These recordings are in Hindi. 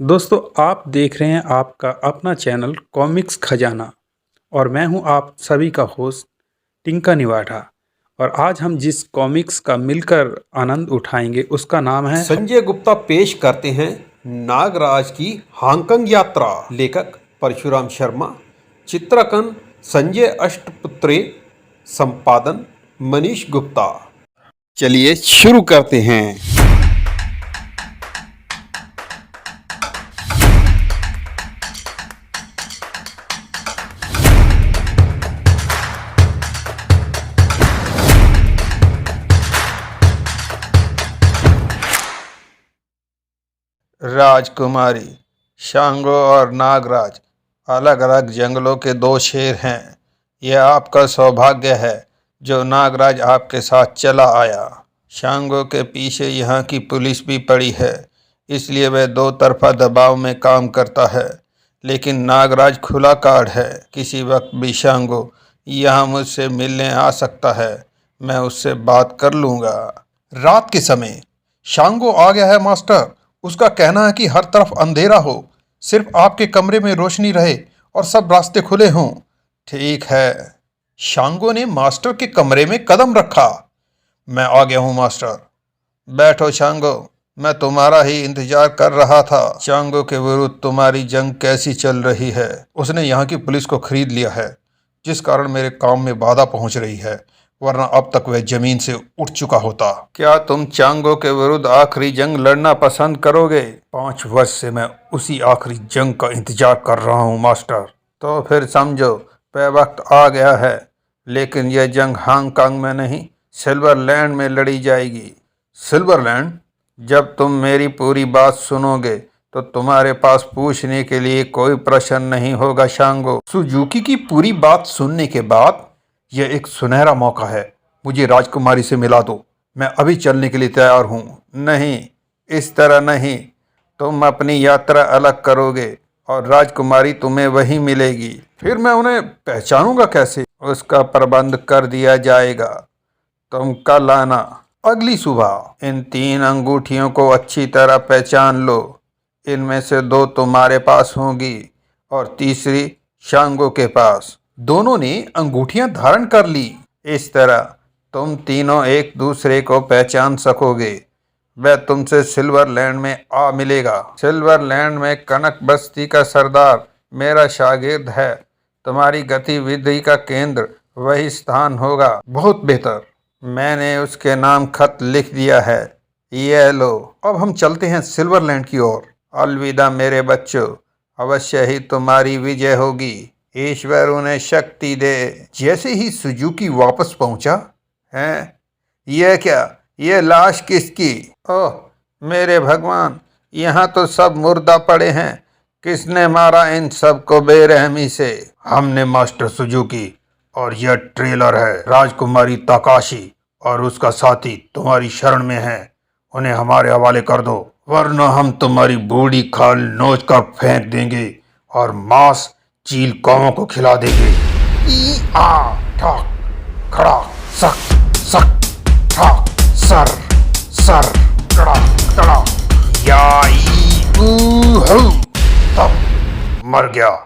दोस्तों आप देख रहे हैं आपका अपना चैनल कॉमिक्स खजाना और मैं हूं आप सभी का होस्ट टिंका निवाठा। और आज हम जिस कॉमिक्स का मिलकर आनंद उठाएंगे उसका नाम है संजय गुप्ता पेश करते हैं नागराज की हांगकांग यात्रा। लेखक परशुराम शर्मा, चित्रकन संजय अष्टपुत्रे, संपादन मनीष गुप्ता। चलिए शुरू करते हैं। राजकुमारी शांगो और नागराज अलग अलग जंगलों के दो शेर हैं। यह आपका सौभाग्य है जो नागराज आपके साथ चला आया। शांगो के पीछे यहाँ की पुलिस भी पड़ी है, इसलिए वह दो तरफा दबाव में काम करता है। लेकिन नागराज खुला कार्ड है, किसी वक्त भी शांगो यहाँ मुझसे मिलने आ सकता है। मैं उससे बात कर लूँगा। रात के समय शांगो आ गया है मास्टर। उसका कहना है कि हर तरफ अंधेरा हो, सिर्फ आपके कमरे में रोशनी रहे और सब रास्ते खुले हों। ठीक है। शांगो ने मास्टर के कमरे में कदम रखा। मैं आ गया हूँ मास्टर। बैठो शांगो, मैं तुम्हारा ही इंतजार कर रहा था। शांगो के विरुद्ध तुम्हारी जंग कैसी चल रही है? उसने यहाँ की पुलिस को खरीद लिया है, जिस कारण मेरे काम में बाधा पहुंच रही है, वरना अब तक वह जमीन से उठ चुका होता। क्या तुम चांगो के विरुद्ध आखिरी जंग लड़ना पसंद करोगे? 5 वर्ष से मैं उसी आखिरी जंग का इंतजार कर रहा हूँ मास्टर। तो फिर समझो वक्त आ गया है। लेकिन यह जंग हांगकांग में नहीं, सिल्वरलैंड में लड़ी जाएगी। सिल्वरलैंड? जब तुम मेरी पूरी बात सुनोगे तो तुम्हारे पास पूछने के लिए कोई प्रश्न नहीं होगा शांगो। सुजुकी की पूरी बात सुनने के बाद यह एक सुनहरा मौका है। मुझे राजकुमारी से मिला दो, मैं अभी चलने के लिए तैयार हूँ। नहीं, इस तरह नहीं। तुम अपनी यात्रा अलग करोगे और राजकुमारी तुम्हें वहीं मिलेगी। फिर मैं उन्हें पहचानूंगा कैसे? उसका प्रबंध कर दिया जाएगा। तुम कल आना। अगली सुबह। इन 3 अंगूठियों को अच्छी तरह पहचान लो। इनमें से 2 तुम्हारे पास होंगी और तीसरी शांगो के पास। दोनों ने अंगूठियां धारण कर ली। इस तरह तुम तीनों एक दूसरे को पहचान सकोगे। वह तुमसे सिल्वरलैंड में आ मिलेगा। सिल्वरलैंड में कनक बस्ती का सरदार मेरा शागिर्द है। तुम्हारी गतिविधि का केंद्र वही स्थान होगा। बहुत बेहतर। मैंने उसके नाम खत लिख दिया है। ये लो। अब हम चलते हैं सिल्वरलैंड की ओर। अलविदा मेरे बच्चों, अवश्य ही तुम्हारी विजय होगी। ईश्वर उन्हें शक्ति दे। जैसे ही सुजुकी वापस पहुंचा, हैं? यह क्या? यह लाश किसकी? ओह मेरे भगवान, यहाँ तो सब मुर्दा पड़े हैं। किसने मारा इन सबको बेरहमी से? हमने मास्टर सुजुकी। और यह ट्रेलर है। राजकुमारी ताकाशी और उसका साथी तुम्हारी शरण में है। उन्हें हमारे हवाले कर दो, वरना हम तुम्हारी बूढ़ी खाल नोच कर फेंक देंगे और मांस चील कौवों को खिला देंगे। ई आ ठक खड़ा सक सक ठक सर सर टड़ा टड़ा या ई ऊ हु। तब मर गया।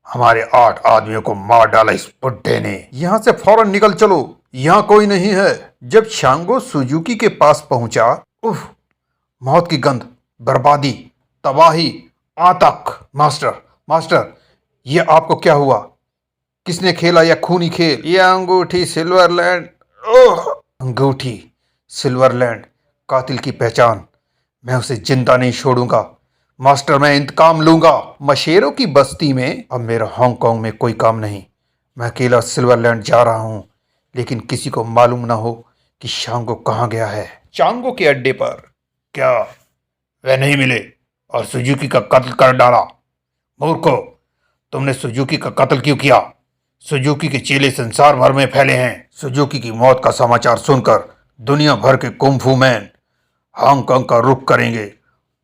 हमारे 8 आदमियों को मार डाला इस बुड्ढे ने। यहाँ से फौरन निकल चलो, यहाँ कोई नहीं है। जब शांगो सुजुकी के पास पहुंचा, उफ, मौत की गंध, बर्बादी, तबाही, आतंक। मास्टर मास्टर, ये आपको क्या हुआ? किसने खेला यह खूनी खेल? यह अंगूठी सिल्वरलैंड। ओह, अंगूठी सिल्वरलैंड, कातिल की पहचान। मैं उसे जिंदा नहीं छोड़ूंगा मास्टर, मैं इंतकाम लूंगा। मशेरों की बस्ती में अब मेरा हांगकांग में कोई काम नहीं। मैं अकेला सिल्वरलैंड जा रहा हूं, लेकिन किसी को मालूम ना हो कि शांगो कहाँ गया है। चांगो के अड्डे पर। क्या वह नहीं मिले और सुजुकी का कत्ल कर डाला? मूर्खो, तुमने सुजुकी का कत्ल क्यों किया? सुजुकी के चेले संसार भर में फैले हैं। सुजुकी की मौत का समाचार सुनकर दुनिया भर के कुंफू मैन हांगकांग का रुख करेंगे,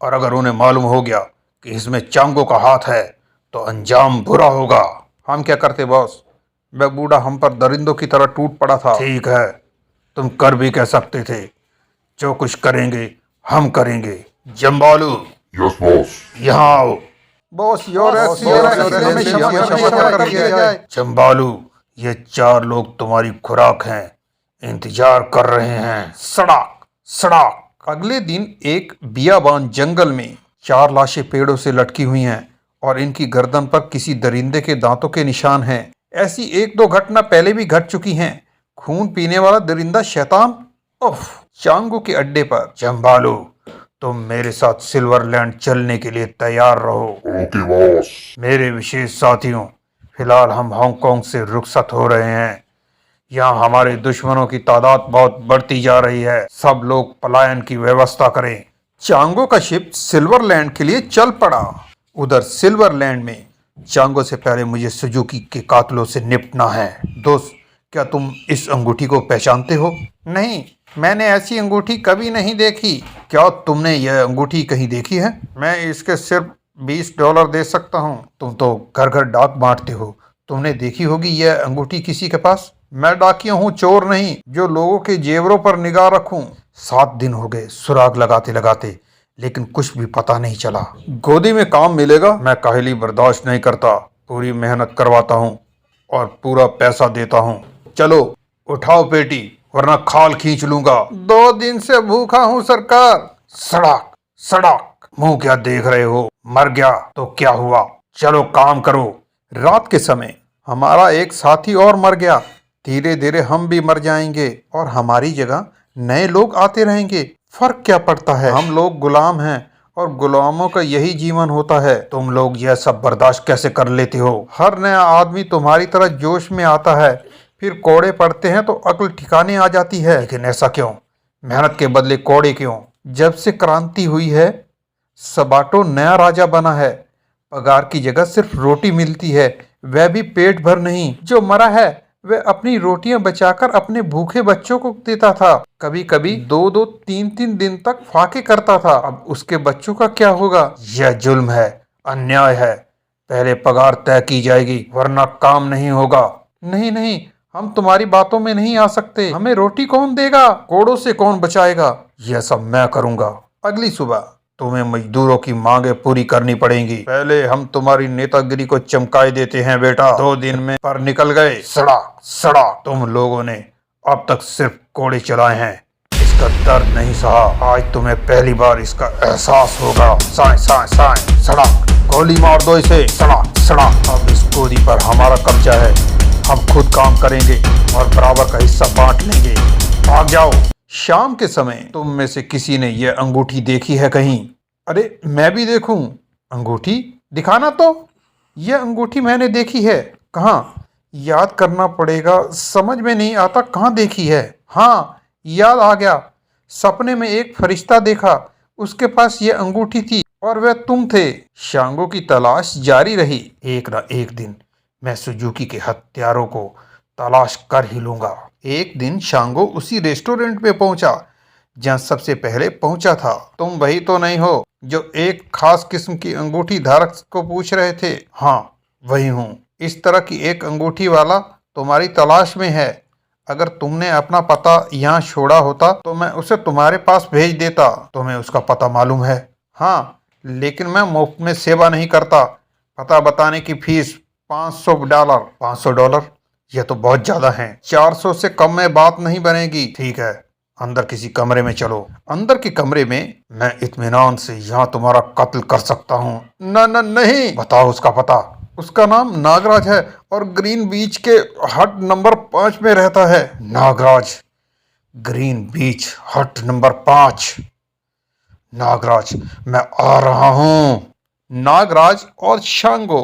और अगर उन्हें मालूम हो गया कि इसमें चांगो का हाथ है तो अंजाम बुरा होगा। हम क्या करते बॉस? वह बूढ़ा हम पर दरिंदों की तरह टूट पड़ा था। ठीक है, तुम कर भी कह सकते थे। जो कुछ करेंगे हम करेंगे। जम्बालू, यस बॉस। यहाँ आओ। बॉस चंबालू, ये 4 लोग तुम्हारी खुराक हैं, इंतजार कर रहे हैं। सड़क सड़क। अगले दिन एक बियाबान जंगल में 4 लाशें पेड़ों से लटकी हुई हैं और इनकी गर्दन पर किसी दरिंदे के दांतों के निशान हैं। ऐसी 1-2 घटना पहले भी घट चुकी हैं। खून पीने वाला दरिंदा शैतान। उफ। चांगू के अड्डे पर। चंबालू, तुम मेरे साथ सिल्वरलैंड चलने के लिए तैयार रहो। Okay boss. मेरे विशेष साथियों, फिलहाल हम हांगकांग से रुखसत हो रहे हैं। यहाँ हमारे दुश्मनों की तादाद बहुत बढ़ती जा रही है। सब लोग पलायन की व्यवस्था करें। चांगो का शिप सिल्वरलैंड के लिए चल पड़ा। उधर सिल्वरलैंड में चांगो से पहले मुझे सुजुकी के कातलों से निपटना है। दोस्त, क्या तुम इस अंगूठी को पहचानते हो? नहीं, मैंने ऐसी अंगूठी कभी नहीं देखी। क्या तुमने यह अंगूठी कहीं देखी है? मैं इसके सिर्फ $20 दे सकता हूँ। तुम तो घर घर डाक बांटते हो, तुमने देखी होगी यह अंगूठी किसी के पास। मैं डाकिया हूँ, चोर नहीं, जो लोगों के जेवरों पर निगाह रखूं। 7 दिन हो गए सुराग लगाते लगाते, लेकिन कुछ भी पता नहीं चला। गोदी में काम मिलेगा? मैं काहली बर्दाश्त नहीं करता। पूरी मेहनत करवाता हूँ और पूरा पैसा देता हूँ। चलो उठाओ पेटी, वरना खाल खींच लूंगा। 2 दिन से भूखा हूँ सरकार। सड़क सड़क। मुंह क्या देख रहे हो? मर गया तो क्या हुआ? चलो काम करो। रात के समय हमारा एक साथी और मर गया। धीरे धीरे हम भी मर जाएंगे और हमारी जगह नए लोग आते रहेंगे। फर्क क्या पड़ता है? हम लोग गुलाम हैं और गुलामों का यही जीवन होता है। तुम लोग यह सब बर्दाश्त कैसे कर लेते हो? हर नया आदमी तुम्हारी तरह जोश में आता है, फिर कोड़े पड़ते हैं तो अक्ल ठिकाने आ जाती है। लेकिन ऐसा क्यों? मेहनत के बदले कोड़े क्यों? जब से क्रांति हुई है, सबाटो नया राजा बना है। पगार की जगह सिर्फ रोटी मिलती है, वह भी पेट भर नहीं। जो मरा है वह अपनी रोटियां बचाकर अपने भूखे बच्चों को देता था। कभी कभी 2-2, 3-3 दिन तक फाके करता था। अब उसके बच्चों का क्या होगा? यह जुल्म है, अन्याय है। पहले पगार तय की जाएगी, वरना काम नहीं होगा। नहीं नहीं, हम तुम्हारी बातों में नहीं आ सकते। हमें रोटी कौन देगा? कोड़ों से कौन बचाएगा? यह सब मैं करूंगा। अगली सुबह तुम्हें मजदूरों की मांगे पूरी करनी पड़ेंगी। पहले हम तुम्हारी नेतागिरी को चमकाए देते हैं बेटा। 2 दिन में पर निकल गए। सड़क सड़क। तुम लोगों ने अब तक सिर्फ कोड़े चलाए हैं, इसका दर्द नहीं सहा। आज तुम्हें पहली बार इसका एहसास होगा। साए साए साए। सड़क। गोली मार दो इसे। सड़क सड़क। अब इस गोदी पर हमारा कब्जा है। हम खुद काम करेंगे और बराबर का हिस्सा बांट लेंगे। भाग जाओ। शाम के समय तुम में से किसी ने यह अंगूठी देखी है कहीं? अरे मैं भी देखूं। अंगूठी दिखाना तो। यह अंगूठी मैंने देखी है। कहाँ? याद करना पड़ेगा, समझ में नहीं आता कहाँ देखी है। हाँ, याद आ गया। सपने में एक फरिश्ता देखा, उसके पास यह अंगूठी थी और वह तुम थे। शांगो की तलाश जारी रही। एक न एक दिन मैं सुजुकी के हत्यारों को तलाश कर ही लूंगा। एक दिन शांगो उसी रेस्टोरेंट में पहुंचा जहां सबसे पहले पहुंचा था। तुम वही तो नहीं हो जो एक खास किस्म की अंगूठी धारक को पूछ रहे थे? हाँ, वही हूँ। इस तरह की एक अंगूठी वाला तुम्हारी तलाश में है। अगर तुमने अपना पता यहाँ छोड़ा होता तो मैं उसे तुम्हारे पास भेज देता। तुम्हें उसका पता मालूम है? हाँ, लेकिन मैं मुफ्त में सेवा नहीं करता। पता बताने की फीस $500। $500? यह तो बहुत ज्यादा है। 400 से कम में बात नहीं बनेगी। ठीक है, अंदर किसी कमरे में चलो। अंदर के कमरे में मैं इत्मीनान से यहाँ तुम्हारा कत्ल कर सकता हूँ। न नहीं। बताओ उसका पता। उसका नाम नागराज है और ग्रीन बीच के हट नंबर 5 में रहता है। नागराज, ग्रीन बीच हट नंबर 5। नागराज, मैं आ रहा हूँ। नागराज और शांगो।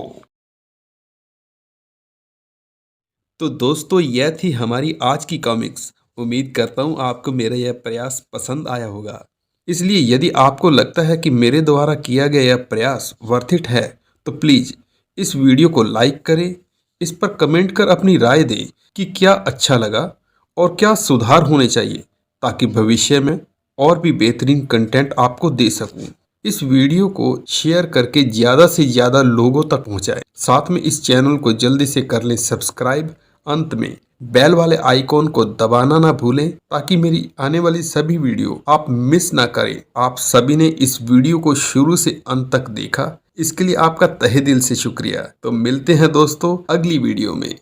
तो दोस्तों, यह थी हमारी आज की कॉमिक्स। उम्मीद करता हूँ आपको मेरा यह प्रयास पसंद आया होगा। इसलिए यदि आपको लगता है कि मेरे द्वारा किया गया यह प्रयास वर्थ इट है, तो प्लीज़ इस वीडियो को लाइक करें, इस पर कमेंट कर अपनी राय दें कि क्या अच्छा लगा और क्या सुधार होने चाहिए, ताकि भविष्य में और भी बेहतरीन कंटेंट आपको दे सकूं। इस वीडियो को शेयर करके ज़्यादा से ज़्यादा लोगों तक पहुंचाएं। साथ में इस चैनल को जल्दी से कर लें सब्सक्राइब। अंत में बेल वाले आइकॉन को दबाना ना भूलें ताकि मेरी आने वाली सभी वीडियो आप मिस ना करें। आप सभी ने इस वीडियो को शुरू से अंत तक देखा, इसके लिए आपका तहे दिल से शुक्रिया। तो मिलते हैं दोस्तों अगली वीडियो में।